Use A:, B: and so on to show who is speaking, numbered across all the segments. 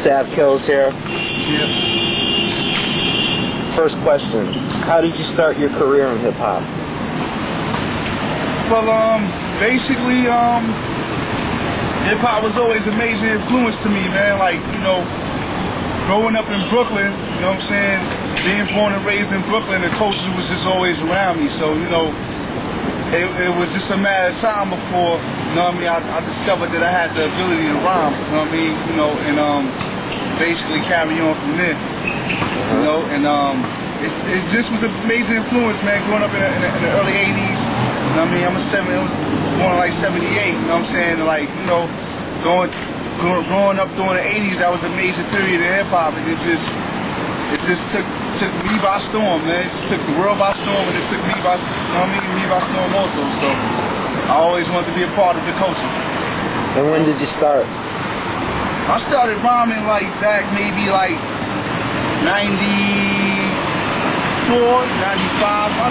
A: Sav Killz here.
B: Yeah.
A: First question, how did you start your career in hip-hop?
B: Well, basically, hip-hop was always a major influence to me, man. Like, you know, growing up in Brooklyn, you know what I'm saying, being born and raised in Brooklyn, the culture was just always around me. So, you know, it was just a matter of time before, you know what I mean, I discovered that I had the ability to rhyme, you know what I mean, you know, and basically carry on from there, you know, and it just was a major influence, man, growing up in the early 80s, you know what I mean, I was born in like 78, you know what I'm saying, like, you know, growing up during the 80s, that was a major period in hip-hop, and it just took me by storm, man. It just took the world by storm, and it took me by, you know what I mean, me by storm also. So I always wanted to be a part of the culture.
A: And when did you start?
B: I started rhyming like back maybe like 94, 95. I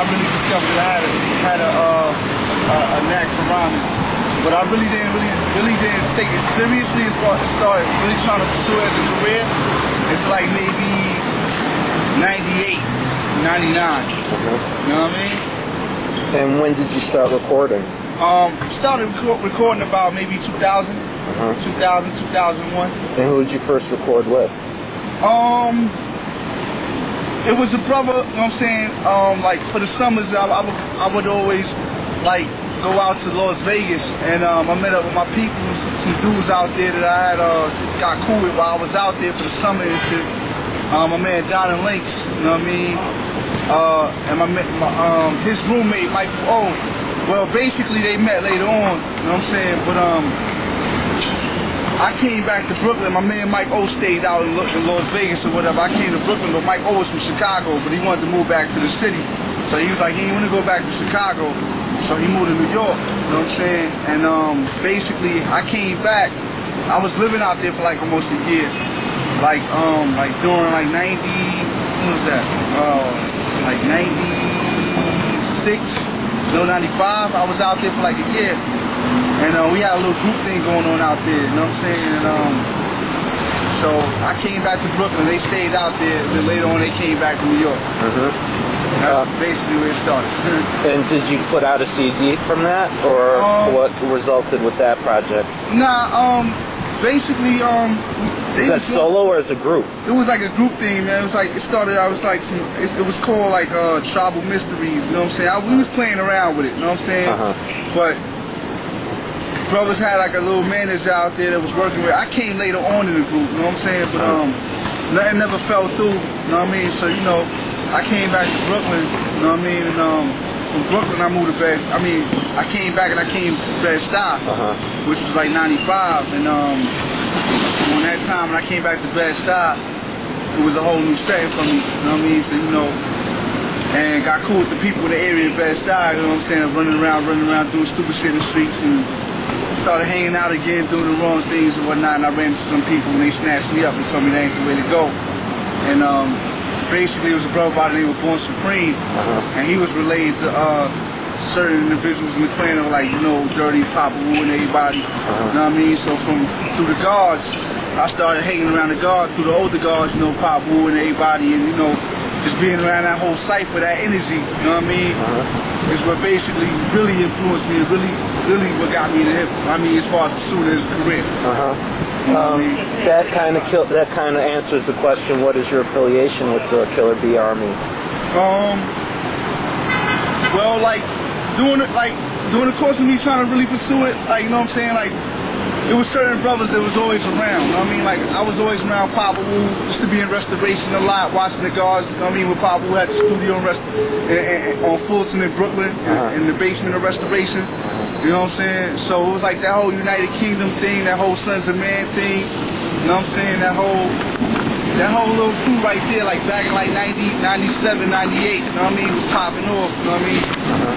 B: really discovered that I had a knack for rhyming. But I really didn't take it seriously as far as start really trying to pursue it as a career. It's like maybe 98, 99. You know what I mean?
A: And when did you start recording?
B: Started recording about maybe 2000, 2001.
A: And who did you first record with?
B: It was a brother, you know what I'm saying? Like for the summers, I would always like go out to Las Vegas, and I met up with my people, some dudes out there that I had got cool with while I was out there for the summer and shit. My man Don and Links, you know what I mean? And his roommate Michael O. Well, basically they met later on, you know what I'm saying? But I came back to Brooklyn. My man Mike O stayed out in Las Vegas or whatever. I came to Brooklyn, but Mike O was from Chicago, but he wanted to move back to the city. So he was like, he didn't want to go back to Chicago. So he moved to New York, you know what I'm saying? And basically I came back. I was living out there for like almost a year. Like during like 90, what was that? Like 96, no 95. I was out there for like a year. And we had a little group thing going on out there, you know what I'm saying? And so I came back to Brooklyn. They stayed out there, and then later on they came back to New York. That's basically where it started.
A: And did you put out a CD from that, or what resulted with that project?
B: Nah, basically,
A: is that solo or as a group?
B: It was like a group thing, man. It was like it started. I was like it was called like Tribal Mysteries. You know what I'm saying? We was playing around with it. You know what I'm saying? But brothers had like a little manager out there that was working with. I came later on in the group. You know what I'm saying? But nothing never fell through. You know what I mean? So you know. I came back to Brooklyn, you know what I mean, and from Brooklyn I moved to I came back and I came to Bed-Stuy, which was like 95, and when that time when I came back to Bed-Stuy, it was a whole new setting for me, you know what I mean, so you know, and got cool with the people in the area of Bed-Stuy, you know what I'm saying, running around doing stupid shit in the streets, and started hanging out again, doing the wrong things and whatnot, and I ran into some people and they snatched me up and told me that ain't the way to go, and basically, it was a brother by the name of Born Supreme, and he was related to certain individuals in the clan that were like, you know, Dirty, Papa Wu, and everybody. You know what I mean? So through the guards, I started hanging around the guards, through the older guards, you know, Papa Wu and everybody, and you know, just being around that whole cipher, that energy. You know what I mean? Is what basically really influenced me, really what got me into hip. I mean, as far as pursuing his career. You know what I mean?
A: That kind of answers the question. What is your affiliation with the Killer Bee Army?
B: Well, like during the course of me trying to really pursue it, like you know what I'm saying, like it was certain brothers that was always around. You know what I mean? Like I was always around Papa Wu, used to be in Restoration a lot, watching the guards. You know what I mean? When Papa Wu had the studio on Fulton in Brooklyn, in the basement of Restoration. You know what I'm saying? So it was like that whole United Kingdom thing, that whole Sons of Man thing. You know what I'm saying? That whole little crew right there, like back in like 90, 97, 98. You know what I mean? It was popping off. You know what I mean?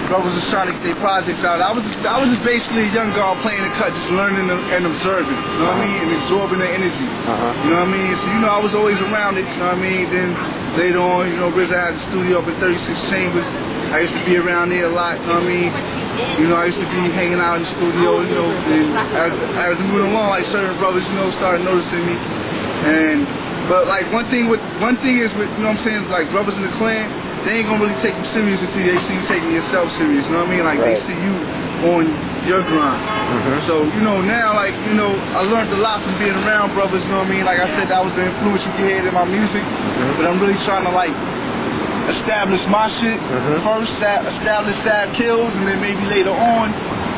B: Brothers was trying to get their projects out. I was just basically a young guy playing the cut, just learning and observing. You know what I mean? And absorbing the energy. You know what I mean? So you know I was always around it. You know what I mean? Then later on, you know, RZA had the studio up in 36 Chambers. I used to be around there a lot. You know what I mean? You know, I used to be hanging out in the studio, you know, and as we went along, like certain brothers, you know, started noticing me. But like one thing is with, you know what I'm saying, like brothers in the clan, they ain't gonna really take you serious until they see you taking yourself serious, you know what I mean? Like they see you on your grind. So, you know, now, like, you know, I learned a lot from being around brothers, you know what I mean? Like I said, that was the influence you can hear in my music, but I'm really trying to, like, establish my shit first, establish Sav Killz, and then maybe later on,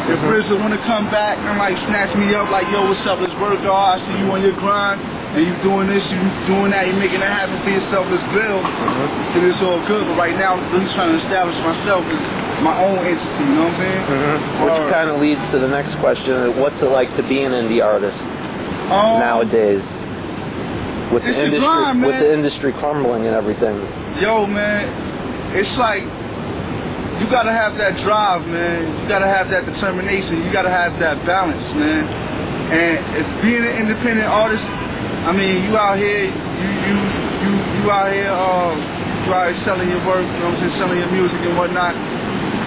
B: if RZA wanna come back and, like, snatch me up, like, yo, what's up, let's work hard, I see you on your grind, and you doing this, you doing that, you making it happen for yourself, let's build, then it's all good. But right now, I'm really trying to establish myself as my own entity, you know what I'm saying?
A: Which kind of leads to the next question: what's it like to be an indie artist nowadays, with the industry, with the industry crumbling and everything? Yo,
B: man, it's like you gotta have that drive, man. You gotta have that determination. You gotta have that balance, man. And it's being an independent artist. I mean, you out here, you out here selling your work, you know what I'm saying, selling your music and whatnot.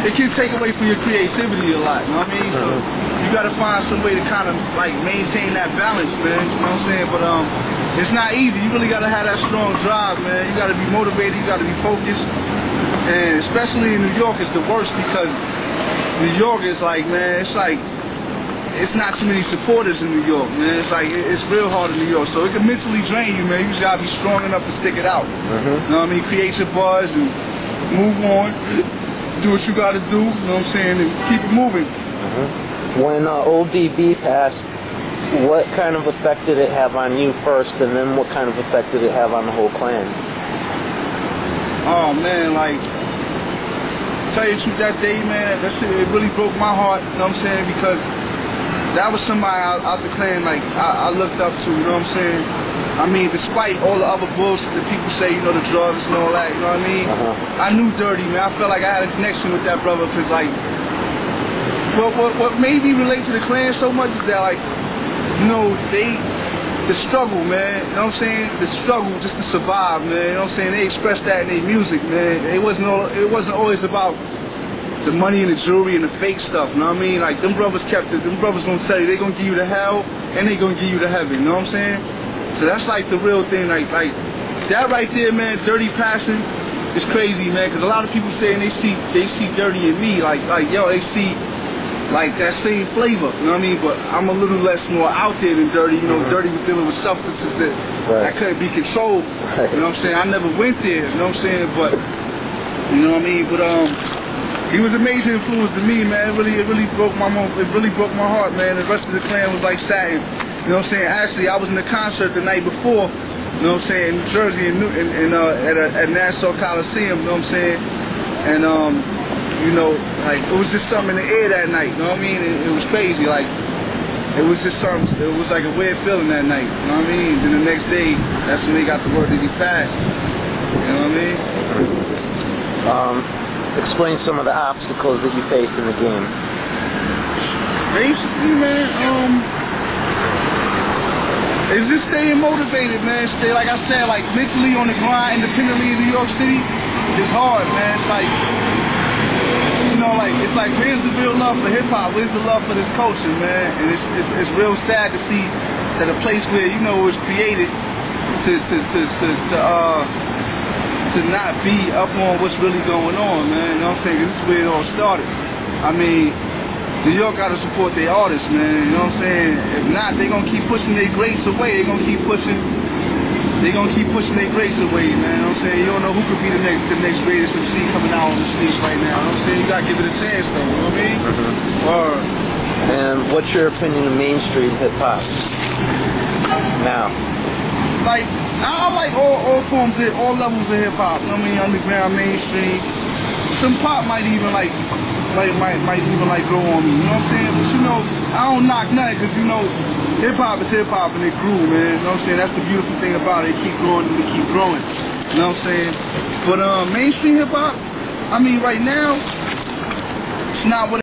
B: It can take away from your creativity a lot, you know what I mean? So you gotta find some way to kind of like maintain that balance, man, you know what I'm saying? But it's not easy. You really gotta have that strong drive, man. You gotta be motivated, you gotta be focused. And especially in New York, it's the worst because New York is like, man, it's not too many supporters in New York, man. It's like, it's real hard in New York. So it can mentally drain you, man. You just gotta be strong enough to stick it out. You know what I mean? Create your buzz and move on. Do what you gotta do, you know what I'm saying? And keep it moving.
A: When Old DB passed, what kind of effect did it have on you first, and then what kind of effect did it have on the whole clan?
B: Oh, man, like, tell you the truth, that day, man, that shit, it really broke my heart, you know what I'm saying? Because that was somebody out the clan, like, I looked up to, you know what I'm saying? I mean, despite all the other bullshit that people say, you know, the drugs and all that, you know what I mean? I knew Dirty, man. I felt like I had a connection with that brother, because, like, what made me relate to the clan so much is that, like, you know, the struggle, man, you know what I'm saying? The struggle just to survive, man, you know what I'm saying? They expressed that in their music, man. It wasn't always about the money and the jewelry and the fake stuff, you know what I mean? Like, them brothers kept it. Them brothers gonna tell you they gonna give you the hell and they gonna give you the heaven, you know what I'm saying? So that's like the real thing, like that right there, man. Dirty passing is crazy, man, because a lot of people saying they see Dirty in me, like yo, they see like that same flavor, you know what I mean? But I'm a little less more out there than Dirty, you know. Dirty was dealing with substances that couldn't be controlled, you know what I'm saying? I never went there, you know what I'm saying? But you know what I mean? But he was an amazing influence to me, man. It really broke my heart, man. The rest of the clan was like satin. You know what I'm saying? Actually, I was in a concert the night before, you know what I'm saying, in New Jersey at Nassau Coliseum, you know what I'm saying? And you know, like, it was just something in the air that night, you know what I mean? It was crazy, like, it was just something, it was like a weird feeling that night, you know what I mean? Then the next day, that's when they got the word that he passed, you know what I mean?
A: Explain some of the obstacles that you faced in the game.
B: Basically, man, it's just staying motivated, man. Stay, like I said, like mentally on the grind, independently in New York City, it's hard, man. It's like, you know, like, it's like, where's the real love for hip hop? Where's the love for this culture, man? And it's real sad to see that a place where, you know, it was created to not be up on what's really going on, man. You know what I'm saying? This is where it all started. I mean, New York gotta support their artists, man. You know what I'm saying? If not, they're gonna keep pushing their greats away. They're gonna keep pushing their greats away, man. You know what I'm saying? You don't know who could be the next greatest MC coming out on the streets right now. You know what I'm saying? You gotta give it a chance, though. You know what I mean?
A: And what's your opinion of mainstream hip hop now?
B: Like, I like all forms, all levels of hip hop. You know what I mean? Underground, mainstream. Some pop might even like grow on me. You know what I'm saying? But you know, I don't knock nothing, because you know, hip hop is hip hop and it grew, man. You know what I'm saying? That's the beautiful thing about it. It keep growing and it keep growing. You know what I'm saying? But mainstream hip hop, I mean, right now, it's not what